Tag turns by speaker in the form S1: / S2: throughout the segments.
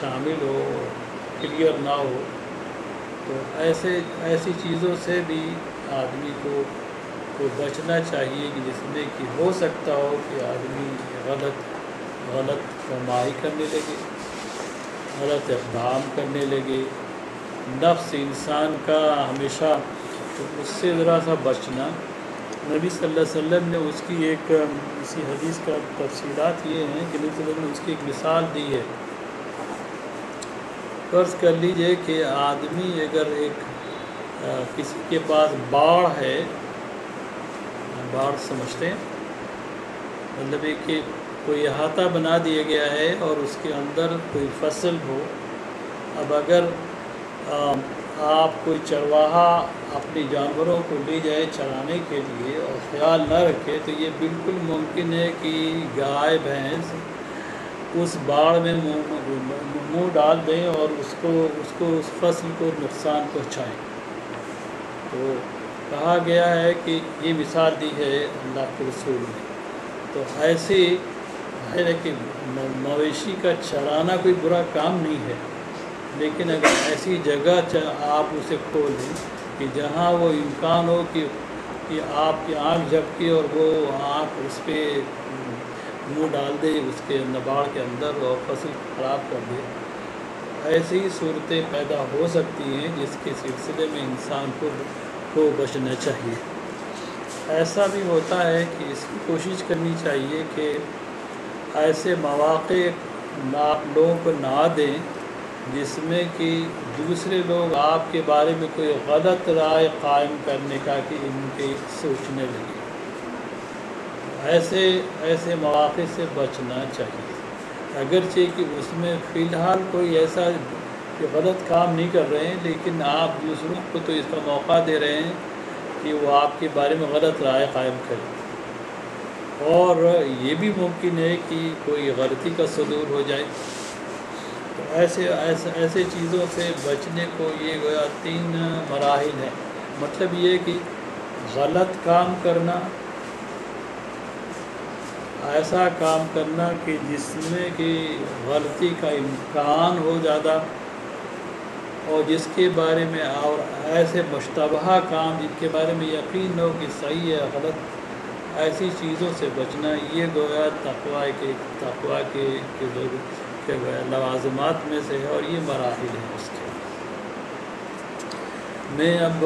S1: شامل ہو، کلیئر نہ ہو، تو ایسی چیزوں سے بھی آدمی کو بچنا چاہیے کہ جس میں کہ ہو سکتا ہو کہ آدمی غلط فرمائی کرنے لگے، غلط اقدام کرنے لگے۔ نفس انسان کا ہمیشہ اس سے ذرا سا بچنا۔ نبی صلی اللہ علیہ وسلم نے اس کی اسی حدیث کا تفصیلات یہ ہیں کہ نبی صلی اللہ علیہ وسلم نے اس کی ایک مثال دی ہے۔ فرض کر لیجئے کہ آدمی اگر کسی کے پاس باڑ ہے، باڑ سمجھتے ہیں، مطلب یہ کہ کوئی احاطہ بنا دیا گیا ہے اور اس کے اندر کوئی فصل ہو۔ اب اگر آپ کوئی چرواہا اپنے جانوروں کو لے جائے چرانے کے لیے اور خیال نہ رکھے تو یہ بالکل ممکن ہے کہ گائے بھینس اس باڑ میں منہ ڈال دیں اور اس فصل کو نقصان پہنچائیں۔ تو کہا گیا ہے کہ یہ مثال دی ہے اللہ کے رسول نے۔ تو ایسے ہے کہ مویشی کا چرانا کوئی برا کام نہیں ہے، لیکن اگر ایسی جگہ آپ اسے کھولیں کہ جہاں وہ امکان ہو کہ آپ کی آنکھ جھپکے اور وہ آنکھ اس پہ منہ ڈال دے اس کے نباڑ کے اندر اور فصل خراب کر دے، ایسی صورتیں پیدا ہو سکتی ہیں جس کے سلسلے میں انسان کو بچنا چاہیے۔ ایسا بھی ہوتا ہے کہ اس کی کوشش کرنی چاہیے کہ ایسے مواقع آپ لوگوں کو نہ دیں جس میں کہ دوسرے لوگ آپ کے بارے میں کوئی غلط رائے قائم کرنے کا کہ ان کے سوچنے لگے۔ ایسے مواقع سے بچنا چاہیے، اگرچہ کہ اس میں فی الحال کوئی ایسا کہ غلط کام نہیں کر رہے ہیں، لیکن آپ دوسروں کو تو اس کا موقع دے رہے ہیں کہ وہ آپ کے بارے میں غلط رائے قائم کریں، اور یہ بھی ممکن ہے کہ کوئی غلطی کا صدور ہو جائے۔ تو ایسے چیزوں سے بچنے کو یہ گویا 3 مراحل ہیں۔ مطلب یہ کہ غلط کام کرنا، ایسا کام کرنا کہ جس میں کہ غلطی کا امکان ہو زیادہ، اور جس کے بارے میں اور ایسے مشتبہ کام جن کے بارے میں یقین ہو کہ صحیح ہے غلط، ایسی چیزوں سے بچنا، یہ گویا تقویٰ کے گویا لوازمات میں سے ہے، اور یہ مراحل ہیں اس کے۔ میں اب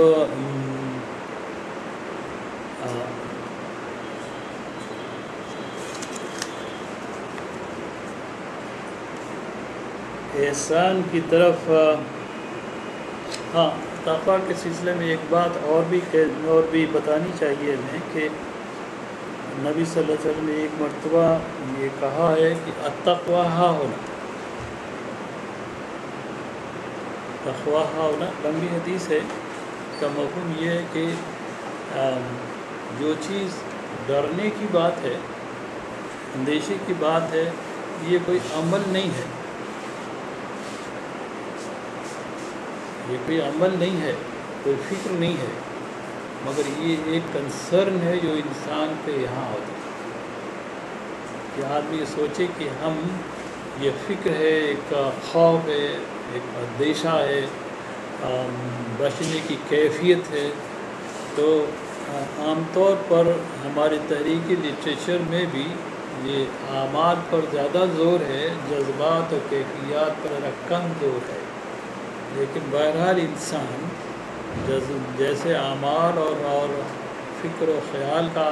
S1: احسان کی طرف تقویٰ کے سلسلے میں ایک بات اور بھی بتانی چاہیے ہمیں کہ نبی صلی اللہ علیہ وسلم نے ایک مرتبہ یہ کہا ہے کہ التقویٰ ہاں ہونا، تقویٰ ہاں ہونا لمبی حدیث ہے، اس کا مفہوم یہ ہے کہ جو چیز ڈرنے کی بات ہے، اندیشے کی بات ہے، یہ کوئی عمل نہیں ہے، یہ کوئی عمل نہیں ہے، کوئی فکر نہیں ہے، مگر یہ ایک کنسرن ہے جو انسان پہ یہاں ہوتا ہے کہ آدمی سوچے کہ ہم یہ فکر ہے، ایک خوف ہے، ایک اندیشہ ہے، بچنے کی کیفیت ہے۔ تو عام طور پر ہماری تحریکی لٹریچر میں بھی یہ اعمال پر زیادہ زور ہے، جذبات اور کیفیات پر کم زور ہے، لیکن بہرحال انسان جیسے اعمال اور فکر و خیال کا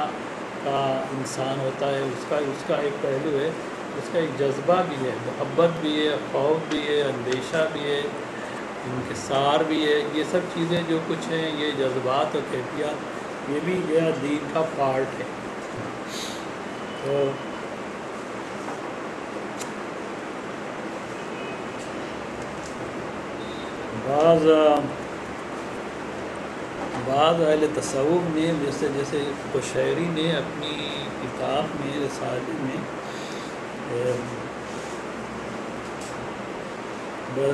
S1: انسان ہوتا ہے، اس کا ایک پہلو ہے، اس کا ایک جذبہ بھی ہے، محبت بھی ہے، خوف بھی ہے، اندیشہ بھی ہے، انکسار بھی ہے، یہ سب چیزیں جو کچھ ہیں، یہ جذبات اور کیفیات، یہ بھی دین کا پارٹ ہے۔ تو بعض اہل تصوف نے جیسے قشیری نے اپنی کتاب میں رسالے میں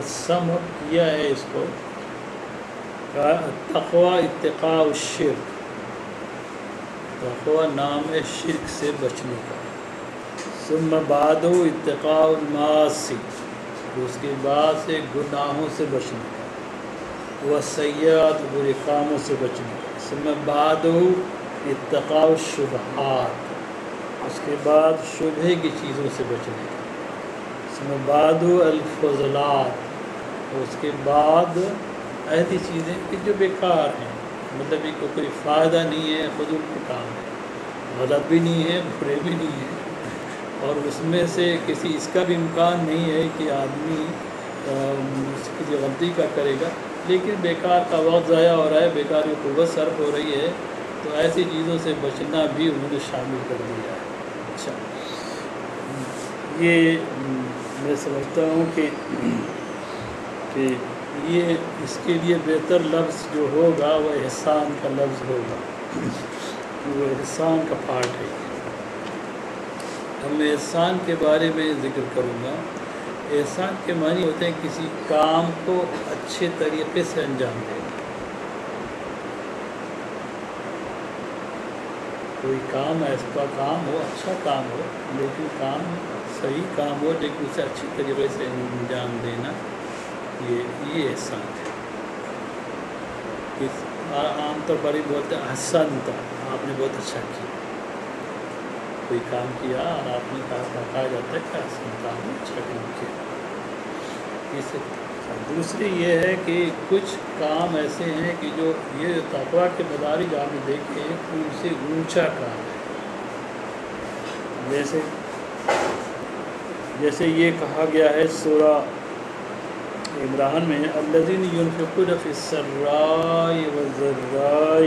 S1: سم اپ کیا ہے اس کو، تقویٰ اتقاء الشرک، تقویٰ نام ہے شرک سے بچنے کا، ثم بعد اتقاء المعاصی، اس کے بعد سے گناہوں سے بچنے کا، وسیئات برے کاموں سے بچنے کا، ثم بعد اتقاء الشبہات، اس کے بعد شبہ کی چیزوں سے بچنے کا، ثم بعد الفضلات، اس کے بعد ایسی چیزیں کہ جو بیکار ہیں، مطلب یہ کوئی فائدہ نہیں ہے، فضول کا کام ہے، غلط بھی نہیں ہے، برے بھی نہیں ہے، اور اس میں سے کسی اس کا بھی امکان نہیں ہے کہ آدمی کسی غلطی کا کرے گا، لیکن بیکار کا وقت ضائع ہو رہا ہے، بیکار کی قوت صرف ہو رہی ہے، تو ایسی چیزوں سے بچنا بھی انہوں نے شامل کر دیا ہے۔ اچھا، یہ میں سمجھتا ہوں کہ یہ اس کے لیے بہتر لفظ جو ہوگا وہ احسان کا لفظ ہوگا، وہ احسان کا پارٹ ہے۔ اب میں احسان کے بارے میں ذکر کروں گا۔ احسان کے معنی ہوتے ہیں کسی کام کو اچھے طریقے سے انجام دینا۔ کوئی کام ایسا کام ہو، اچھا کام ہو، لیکن کام صحیح کام ہو لیکن اسے اچھی طریقے سے انجام دینا، یہ احسان ہے۔ عام طور پر ہی بولتے ہیں احسنت، آپ نے بہت اچھا کیا، کوئی کام کیا اور آپ نے کہا جاتا ہے کہ احسنت، آپ نے اچھا کام کیا۔ دوسری یہ ہے کہ کچھ کام ایسے ہیں کہ جو یہ تقویٰ کے مدارج آپ نے دیکھے ہیں، ان سے اونچا کام ہے۔ جیسے یہ کہا گیا ہے سورہ عمران میں، الذین ينفقون فی السراء والضراء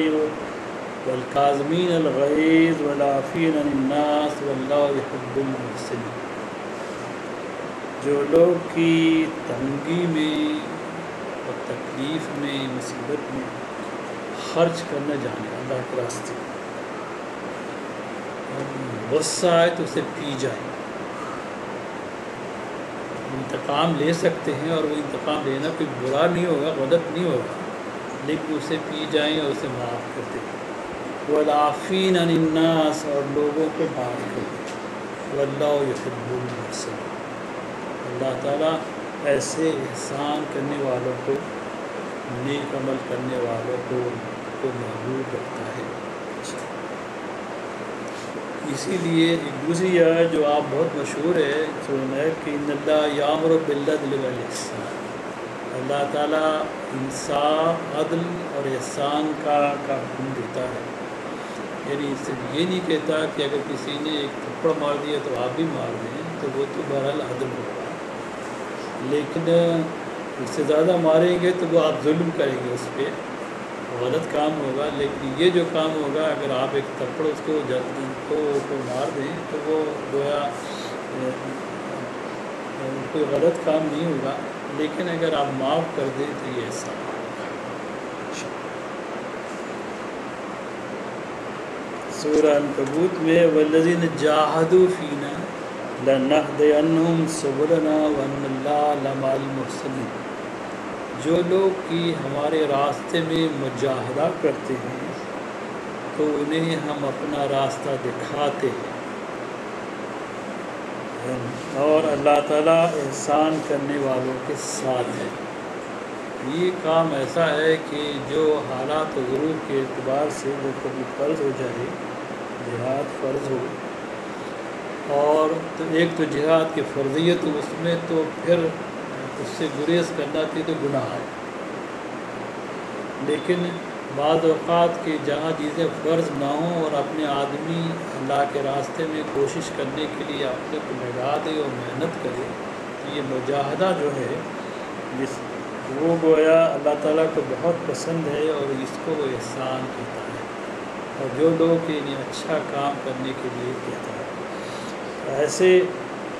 S1: والکاظمین الغیظ والعافین عن الناس واللہ یحب المحسنین، جو لوگ کی تنگی میں اور تکلیف میں، مصیبت میں خرچ کرنا جانے اللہ کے راستے، غصہ آئے تو اسے پی جائیں۔ انتقام لے سکتے ہیں اور وہ انتقام لینا کوئی برا نہیں ہوگا، غلط نہیں ہوگا، لیکن اسے پی جائیں اور اسے معاف کر دیں۔ والعافین عن الناس، اور لوگوں کو معاف کر دیں۔ واللہ یحب المحسنین، اللہ تعالیٰ ایسے احسان کرنے والوں کو، نیک عمل کرنے والوں کو محبوب رکھتا ہے۔ اسی لیے ایک دوسری آیت جو آپ بہت مشہور ہے سننا ہے کہ ان اللہ یامر بالعدل والاحسان، اللہ تعالیٰ انصاف، عدل اور احسان کا حکم دیتا ہے۔ یعنی صرف یہ نہیں کہتا کہ اگر کسی نے ایک تھپڑ مار دیا تو آپ بھی مار دیں، تو وہ تو بہرحال عدل ہوگا، لیکن اس سے زیادہ ماریں گے تو وہ آپ ظلم کریں گے، اس پہ غلط کام ہوگا۔ لیکن یہ جو کام ہوگا، اگر آپ ایک تھپڑ اس کو مار دیں تو وہ گویا کوئی غلط کام نہیں ہوگا، لیکن اگر آپ معاف کر دیں تو یہ احسان ہوگا۔ سورہ عنکبوت میں والذین جاہدوا فینا لنہدینہم سبلنا وان اللہ لمع المحسنین، جو لوگ کی ہمارے راستے میں مجاہدہ کرتے ہیں تو انہیں ہم اپنا راستہ دکھاتے ہیں، اور اللہ تعالیٰ احسان کرنے والوں کے ساتھ ہے۔ یہ کام ایسا ہے کہ جو حالات و ضرورت کے اعتبار سے وہ کبھی فرض ہو جائے، جہاد فرض ہو، اور تو ایک تو جہاد کی فرضیت، اس میں تو پھر اس سے گریز کرنا تھی تو گناہ ہے، لیکن بعض اوقات کہ جہاں چیزیں فرض نہ ہوں اور اپنے آدمی اللہ کے راستے میں کوشش کرنے کے لیے اپنے کو لگا دے اور محنت کرے، تو یہ مجاہدہ جو ہے وہ گویا اللہ تعالیٰ کو بہت پسند ہے، اور اس کو وہ احسان کہتا ہے، اور جو لوگ انہیں اچھا کام کرنے کے لیے کہتا ہے،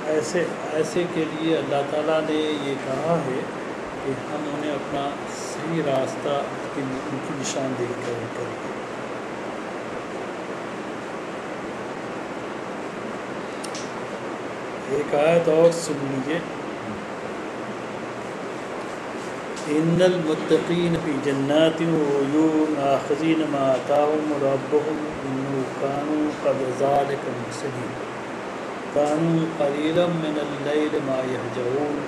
S1: ایسے کے لیے اللہ تعالیٰ نے یہ کہا ہے کہ ہم انہیں اپنا صحیح راستہ ان کی نشاندہی کریں۔ ایک آیت اور سن لیجیے، ان المتقین فی جنات وعیون آخذین ما آتاہم ربہم انہم کانوا قبل ذلک محسنین کانوا قلیلا من اللیل ما یہجعون